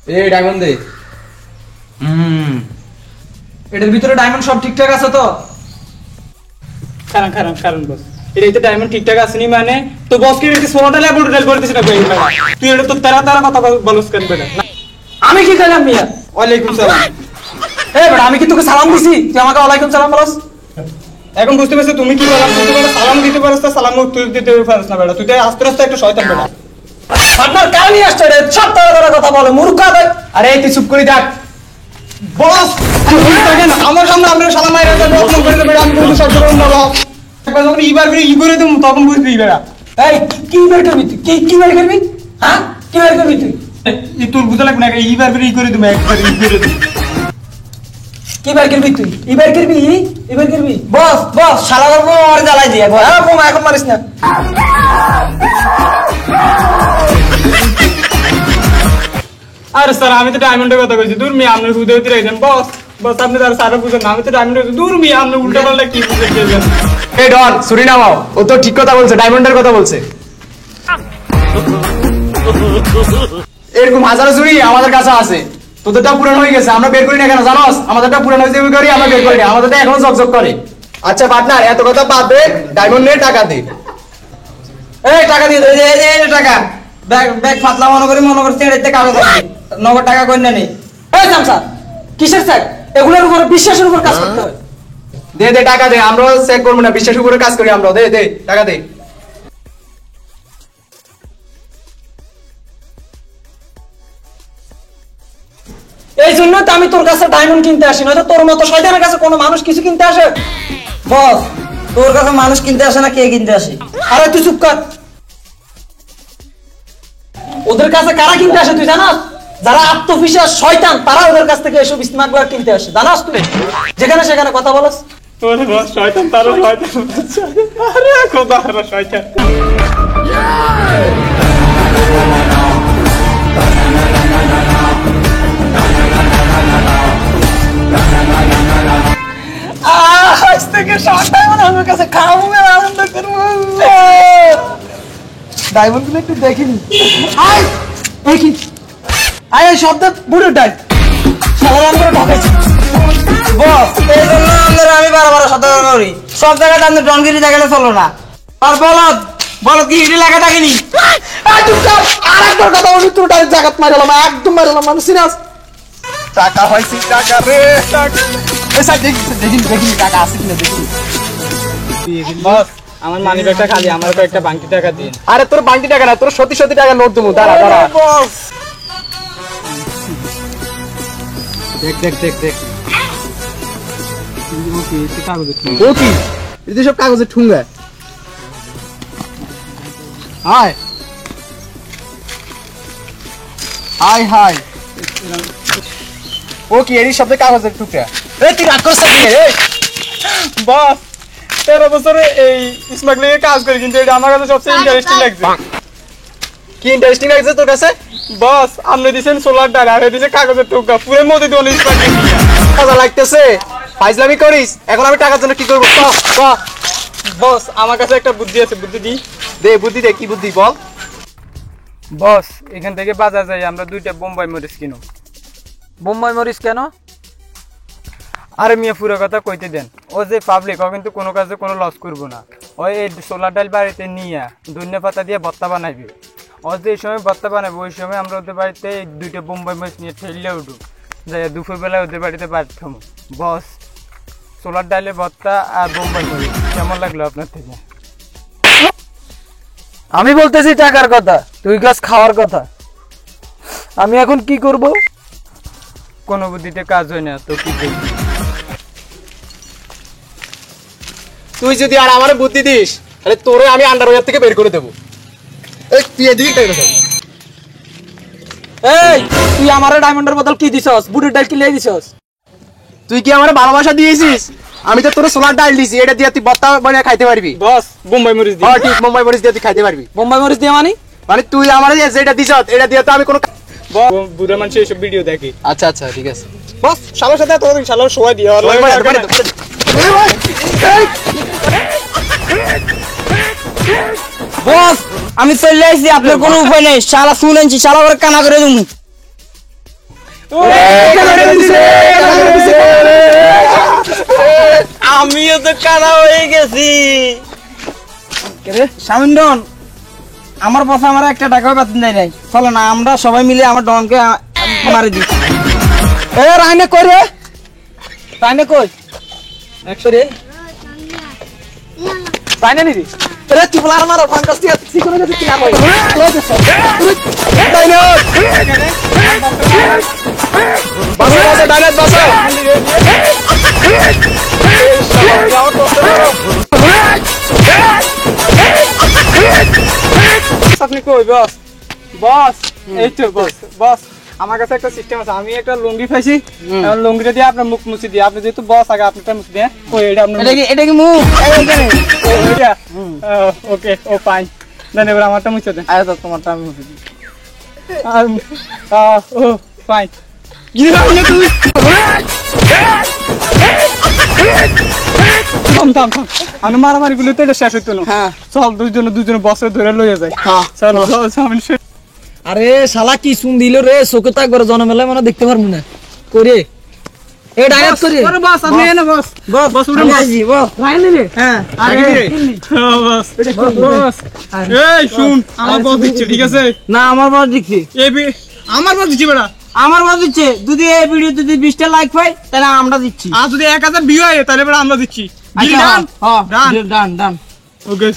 এই ডায়মন্ড দে। এটার ভিতরে ডায়মন্ড সব ঠিকঠাক আছে তো? কারণ বস এটা ডায়মন্ড ঠিকঠাক আছে নি মানে তো বস কি এটা 16টা লেভেল টোটাল করে দিছিস না ভাই? তুই এটা তো তারা কথা বলছ কেন বেটা? আমি কি কইলাম মিয়া? ওয়ালাইকুম সালাম। এই বেটা আমি কি তোকে সালাম দিছি? তুই আমাকে ওয়ালাইকুম সালাম বলছ? এখন বুঝতে পারছিস তুমি কি বললাম? তুই তো সালাম দিতে পারছ না, সালাম উত্তর দিতে পারছ না বেটা। তুই তো আস্তে আস্তে একটা শয়তান বেটা। আপনার কারণই আসছে রে, সব তারা কথা বলে মূর্খ দেখ। আরে তুই চুপ করে দেখ বস। আমার সামনে আমরা সালাম মাইরা দেব, অপমান করে দেব, আমি বলবো সব করুন না বস। একবার যখন ইবার করে ই করে দেব তখন বুঝবি বেটা। এই কি বের করবি তুই? কি বের করবি? হ্যাঁ কি বের করবি তুই? এই তোর বুঝা লাগবে না, ইবার করে ই করে দেব, একবার ই করে দেব। কি বের করবি তুই? ইবার করবি বস শালা করবো আর জ্বালাই দিয়ে বল। হ্যাঁ বোমা এখন মারিস না। আরে স্যার আমি তো ডায়মন্ডের কথা কইছি। দূর মিয়া আপনি বুঝে উঠে রাখেন বস। আপনি তার সারা বুঝেন না, আমি তো ডায়মন্ডের দূর মিয়া আপনি উল্টা পাল্টা কি বুঝে গেছেন? এই ডন সুরি নামাও, ও তো ঠিক কথা বলছে, ডায়মন্ডের কথা বলছে। এরকম হাজারো চুরি আমাদের কাছে আছে, তোদেরটা পুরান হয়ে গেছে, আমরা বের করি না কেন জানোস? আমাদেরটা পুরান হয়েছে করি, আমরা বের করি না, আমাদেরটা এখনো ঝকঝক করে। আচ্ছা পার্টনার এত কথা বাদ দে, ডায়মন্ড নিয়ে টাকা দে। এই টাকা দিয়ে দে, এই টাকা ব্যাগ ফাতলা মনে করি ছেড়ে কাগজ আছে, নগদ টাকা কই না নেই। এই সামসা কিসের স্যার? এগুলোর উপর বিশ্বাসের উপর কাজ করতে হয়। দে টাকা দে, আমরা চেক করবো না, বিশ্বাসের উপরে কাজ করি আমরা। দে টাকা দে। এই জন্য তো আমি তোর কাছে ডায়মন্ড কিনতে আসি, নয়তো তোর মতো শয়তানের কাছে কোনো মানুষ কিছু কিনতে আসে? বস তোর কাছে মানুষ কিনতে আসে না, কে কিনতে আসে? আরে তুই চুপ কর। ওদের কাছে কারা কিনতে আসে তুই জানাস? যারা আত্মবিশ্বাস শয়তান তারা ওদের কাছ থেকে এসব স্মাগলার কিনতে আসে, জানাস তুই? যেখানে সেখানে কথা বলস। তোর বস শয়তান, তারা শয়তান। আরে খোদা হারা শয়তান। আজ থেকে শয়তান আমার কাছে খাবো আর আনন্দ করবো। ডায়মন্ড গুলো একটু দেখিনি। আয় শব্দ বুড়ো ডাই সাধারণ করে ঢাকাইছি বস। এই জন্য আমি বারবার সতর্ক করি, সব জায়গায় আপনি ডনগিরি জায়গায় চলো না। আর বলদ কি হিডি লাগা থাকিনি। আরেকবার কথা বলি তোর ডাইরেক্ট জায়গাত মারলাম, একদম মারলাম মানে সিরিয়াস। টাকা হইছে টাকা রে টাকা। এসা দেখি টাকা আছে কিনা দেখি। বস আমার মানি ব্যাগটা খালি, আমার কয়েকটা বাংটি টাকা দিন। আরে তোর বাংটি টাকা না, তোর সত্যি টাকা নোট দেবো, দাঁড়া বস। দেখ ও কি এটা সব কাগজের ঠুঙ্গা। হাই ও কি এর শব্দে কাগজের টুকরা? এই তুই রাগ করছিস রে? বস 13 বছরে এই স্মাগলিং এর কাজ করি, কিন্তু এটা আমার কাছে সবচেয়ে ইন্টারেস্টিং লাগছে। কি ইন্টারেস্টিং লাগছে তোর কাছে? বস আপনি দিছেন সোলার ডাল আর দিছে কাগজের টুকরা, পুরো মধ্যে দিয়ে স্মাগলিং মজা লাগতেছে, ফাইজলামি করিস। এখন আমি টাকার জন্য কি করবো? বস আমার কাছে একটা বুদ্ধি আছে, বুদ্ধি দি। বুদ্ধি দে, কি বুদ্ধি বল? বস এখান থেকে বাজার যাই, আমরা 2টা বোম্বাই মরিচ কিনো। বোম্বাই মরিচ কেন? আরে মিয়া পুরো কথা কইতে দেন। ও যে পাবলিক ও কিন্তু কোনো কাজে কোনো লস করবো না। ওই এই সোলার ডাল বাড়িতে নিয়ে ধনিয়া পাতা দিয়ে ভর্তা বানাইবে। ও যে এই সময় ভর্তা বানাবে ওই সময় আমরা ওদের বাড়িতে 2টা বোম্বাই মরিচ নিয়ে ঠেললে উঠুক, যাই দুপুরবেলা ওদের বাড়িতে পাঠাম। বস সোলার ডালে ভর্তা আর বোম্বাই মরিচ কেমন লাগলো আপনার থেকে? আমি বলতেছি টাকার কথা, তুই গাছ খাওয়ার কথা। আমি এখন কি করব? কোনো বুদ্ধিতে কাজ হয় না তো কি দেখবি? তুই যদি আর আমার বুদ্ধি দিস তাহলে তোরে আমি আন্ডারওয়্যার থেকে বের করে দেবো। তুই এদিকে এই তুই আমারে ডায়মন্ডের বদল কি দিছস? বুড়ির ডাল কি লিয়ে দিছস? তুই কি আমার ভালোবাসা দিয়েছিস? আমি তো তোর সোলার ডাল দিছি, এটা দিয়ে তুই ভর্তা বানিয়ে খাইতে পারবি। বস বোম্বাই মরিচ দিয়ে। হ্যাঁ ঠিক, বোম্বাই মরিচ দিয়ে তুই খাইতে পারবি। বোম্বাই মরিচ দিয়ে মানে তুই আমার যেটা দিছস এটা দিয়ে তো আমি কোনো বুড়া মানুষ এইসব ভিডিও দেখি। আচ্ছা ঠিক আছে বস শালার সাথে তোর শালার সবাই দিয়ে বস আমি চলে আইছি, আপনার কোনো উপায় নেই। শালা শুনেছি, শালা করে কানা করে তুমি। আমিও তো কানা হয়ে গেছি। শামিন, আমার বস আমার একটা টাকাও বেতন দেয় নাই। চলো না আমরা সবাই মিলে আমার ডনকে মারি দিই। এ রাইনে কই রে? রাইনে কই? 100 রে। রাইনে নি রে। রে তুই বলার মারো 50 টাকা ঠিক করে দে কি না কই। রাইনে। বাসা বাসা ডাইনেট বাসা। আপনি কই বস? বস এই তো বস আমার কাছে একটা সিস্টেম আছে। আমি একটা লুঙ্গি পাইছি, লুঙ্গিটা দিয়ে আপনার মুখ মুছে দিয়ে, আপনি যেহেতু বস আগে আপনারটা মুছে দিয়ে, ওই এটা আপনার এটা কি মুখ এইখানে ওইটা ওকে ও ফাইন। দেন এবার আমারটা মুছে দেন। আরে তো তোমারটা আমি মুছে দিই। ও ফাইন। কি রাখলে তুমি? থাম আমি মারামারি গুলো তো এটা শেষ হইতো না। হ্যাঁ চল দুজনে বসে ধরে লইয়া যায়। চল সামনে। আরে শালা কি শুন দিল রে, চোখে তো একবার জনমেলায় মানে দেখতে পারবো না করে এ ডাইরেক্ট করে। আরে বস আপনি এনে বস বস উঠে বস বস লাইনে রে। হ্যাঁ আগে রে বস বস। এই শুন আমার বস দিচ্ছে ঠিক আছে? না আমার বস দিচ্ছি। আমার বস দিচ্ছে বেটা। আমার বস দিচ্ছে। যদি এই ভিডিও যদি 20টা লাইক পাই তাহলে আমরা দিচ্ছি। আর যদি 1000 ভিউ হয় তাহলে বেটা আমরা দিচ্ছি। আচ্ছা ডান ডান ডান ওকে